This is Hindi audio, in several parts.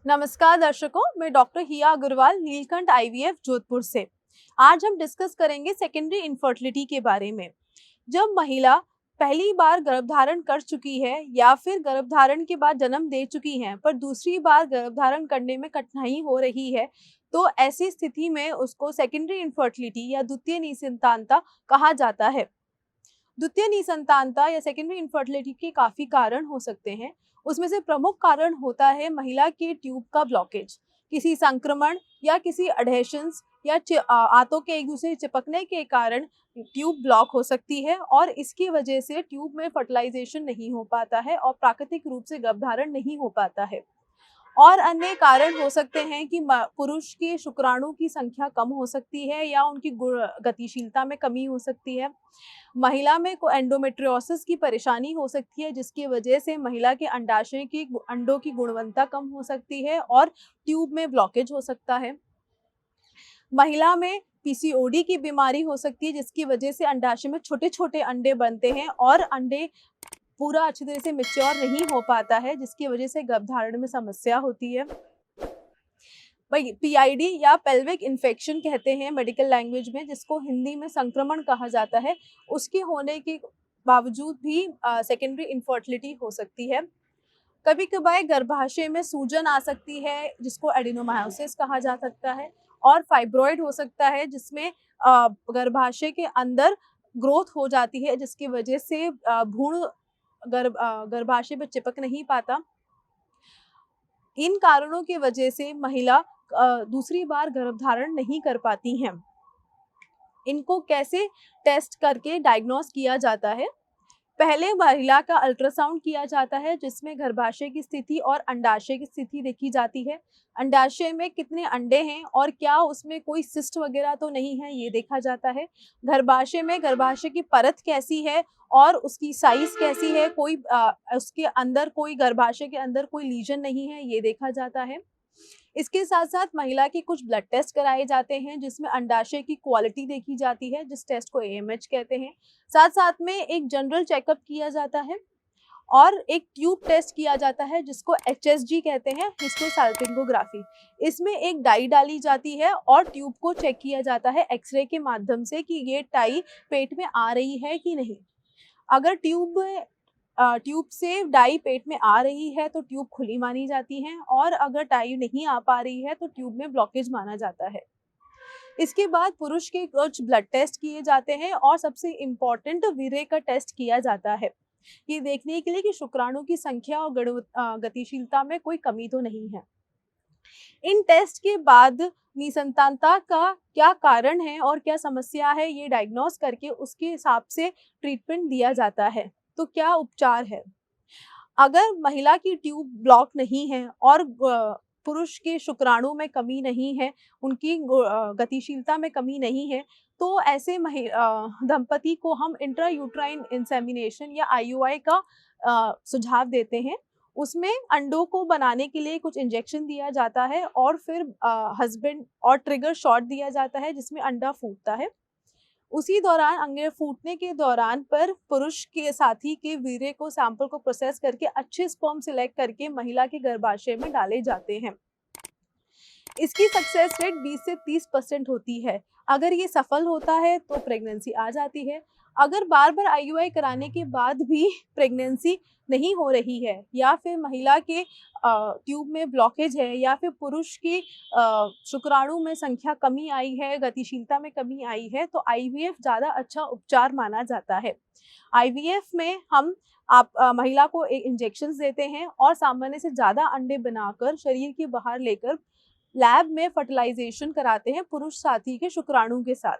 नमस्कार दर्शकों, मैं डॉक्टर हिया अग्रवाल नीलकंठ आईवीएफ जोधपुर से। आज हम डिस्कस करेंगे सेकेंडरी इनफर्टिलिटी के बारे में। जब महिला पहली बार गर्भधारण कर चुकी है या फिर गर्भधारण के बाद जन्म दे चुकी हैं पर दूसरी बार गर्भधारण करने में कठिनाई हो रही है, तो ऐसी स्थिति में उसको सेकेंडरी इनफर्टिलिटी या द्वितीय निसंतानता कहा जाता है। द्वितीय निसंतानता या सेकेंडरी इनफर्टिलिटी के काफ़ी कारण हो सकते हैं। उसमें से प्रमुख कारण होता है महिला के ट्यूब का ब्लॉकेज, किसी संक्रमण या किसी अडहेशंस या आंतों के एक दूसरे से चिपकने के कारण ट्यूब ब्लॉक हो सकती है और इसकी वजह से ट्यूब में फर्टिलाइजेशन नहीं हो पाता है और प्राकृतिक रूप से गर्भधारण नहीं हो पाता है। और अन्य कारण हो सकते हैं कि पुरुष के शुक्राणु की संख्या कम हो सकती है या उनकी गतिशीलता में कमी हो सकती है। महिला में को एंडोमेट्रियोसिस की परेशानी हो सकती है, जिसकी वजह से महिला के अंडाशय की अंडों की गुणवत्ता कम हो सकती है और ट्यूब में ब्लॉकेज हो सकता है। महिला में पीसीओडी की बीमारी हो सकती है, जिसकी वजह से अंडाशय में छोटे छोटे अंडे बनते हैं और अंडे पूरा अच्छी तरह से मैच्योर नहीं हो पाता है, जिसकी वजह से गर्भधारण में समस्या होती है। पीआईडी या पेल्विक इन्फेक्शन कहते हैं मेडिकल लैंग्वेज में, जिसको हिंदी में संक्रमण कहा जाता है, उसके होने के बावजूद भी सेकेंडरी इनफर्टिलिटी हो सकती है। कभी कभार गर्भाशय में सूजन आ सकती है, जिसको एडिनोमायोसिस कहा जा सकता है, और फाइब्रॉइड हो सकता है जिसमें गर्भाशय के अंदर ग्रोथ हो जाती है, जिसकी वजह से भ्रूण गर्भाशय पर चिपक नहीं पाता। इन कारणों की वजह से महिला दूसरी बार गर्भधारण नहीं कर पाती हैं। इनको कैसे टेस्ट करके डायग्नोस किया जाता है? पहले महिला का अल्ट्रासाउंड किया जाता है, जिसमें गर्भाशय की स्थिति और अंडाशय की स्थिति देखी जाती है। अंडाशय में कितने अंडे हैं और क्या उसमें कोई सिस्ट वगैरह तो नहीं है, ये देखा जाता है। गर्भाशय की परत कैसी है और उसकी साइज कैसी है, उसके अंदर कोई गर्भाशय के अंदर कोई लीजन नहीं है, ये देखा जाता है। इसके साथ साथ महिला के कुछ ब्लड टेस्ट कराए जाते हैं, जिसमें अंडाशय की क्वालिटी देखी जाती है, जिस टेस्ट को एएमएच कहते हैं। साथ साथ में एक जनरल चेकअप किया जाता है और एक ट्यूब टेस्ट किया जाता है, जिसको एचएसजी कहते हैं, हिस्टोसाल्पिंगोग्राफी। इसमें एक डाई डाली जाती है और ट्यूब को चेक किया जाता है एक्सरे के माध्यम से कि ये डाई पेट में आ रही है कि नहीं। अगर ट्यूब से डाई पेट में आ रही है तो ट्यूब खुली मानी जाती है, और अगर डाई नहीं आ पा रही है तो ट्यूब में ब्लॉकेज माना जाता है। इसके बाद पुरुष के कुछ ब्लड टेस्ट किए जाते हैं और सबसे इम्पोर्टेंट वीर्य का टेस्ट किया जाता है, ये देखने के लिए कि शुक्राणु की संख्या और गतिशीलता में कोई कमी तो नहीं है। इन टेस्ट के बाद निसंतानता का क्या कारण है और क्या समस्या है, ये डायग्नोस करके उसके हिसाब से ट्रीटमेंट दिया जाता है। तो क्या उपचार है? अगर महिला की ट्यूब ब्लॉक नहीं है और पुरुष के शुक्राणु में कमी नहीं है, उनकी गतिशीलता में कमी नहीं है, तो ऐसे दंपति को हम इंट्रायूट्राइन इंसेमिनेशन या आईयूआई का सुझाव देते हैं। उसमें अंडों को बनाने के लिए कुछ इंजेक्शन दिया जाता है और फिर हस्बैंड और ट्रिगर शॉट दिया जाता है, जिसमें अंडा फूटता है। उसी दौरान अंडे फूटने के दौरान पर पुरुष के साथी के वीर्य को सैंपल को प्रोसेस करके अच्छे स्पर्म सिलेक्ट करके महिला के गर्भाशय में डाले जाते हैं। इसकी सक्सेस रेट 20 से 30% होती है। अगर ये सफल होता है तो प्रेगनेंसी आ जाती है। अगर बार बार आईयूआई कराने के बाद भी प्रेगनेंसी नहीं हो रही है, या फिर महिला के ट्यूब में ब्लॉकेज है, या फिर पुरुष की शुक्राणु में संख्या कमी आई है, गतिशीलता में कमी आई है, तो आईवीएफ ज़्यादा अच्छा उपचार माना जाता है। आईवीएफ में हम महिला को एक इंजेक्शन देते हैं और सामान्य से ज़्यादा अंडे बनाकर शरीर के बाहर लेकर लैब में फर्टिलाइजेशन कराते हैं पुरुष साथी के शुक्राणु के साथ।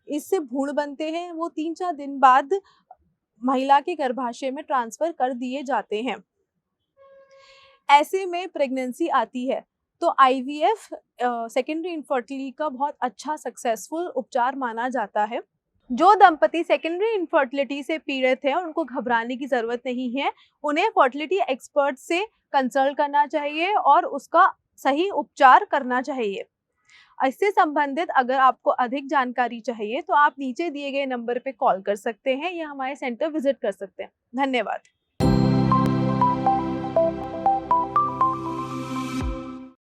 इससे भ्रूण बनते हैं, वो 3-4 दिन बाद महिला के गर्भाशय में ट्रांसफर कर दिए जाते हैं। ऐसे में प्रेगनेंसी आती है। तो आईवीएफ सेकेंडरी इनफर्टिलिटी का बहुत अच्छा सक्सेसफुल उपचार माना जाता है। जो दंपति सेकेंडरी इनफर्टिलिटी से पीड़ित हैं, उनको घबराने की ज़रूरत नहीं है। उन्हें फर्टिलिटी एक्सपर्ट से कंसल्ट करना चाहिए और उसका सही उपचार करना चाहिए। इससे संबंधित अगर आपको अधिक जानकारी चाहिए तो आप नीचे दिए गए नंबर पे कॉल कर सकते हैं या हमारे सेंटर विजिट कर सकते हैं। धन्यवाद।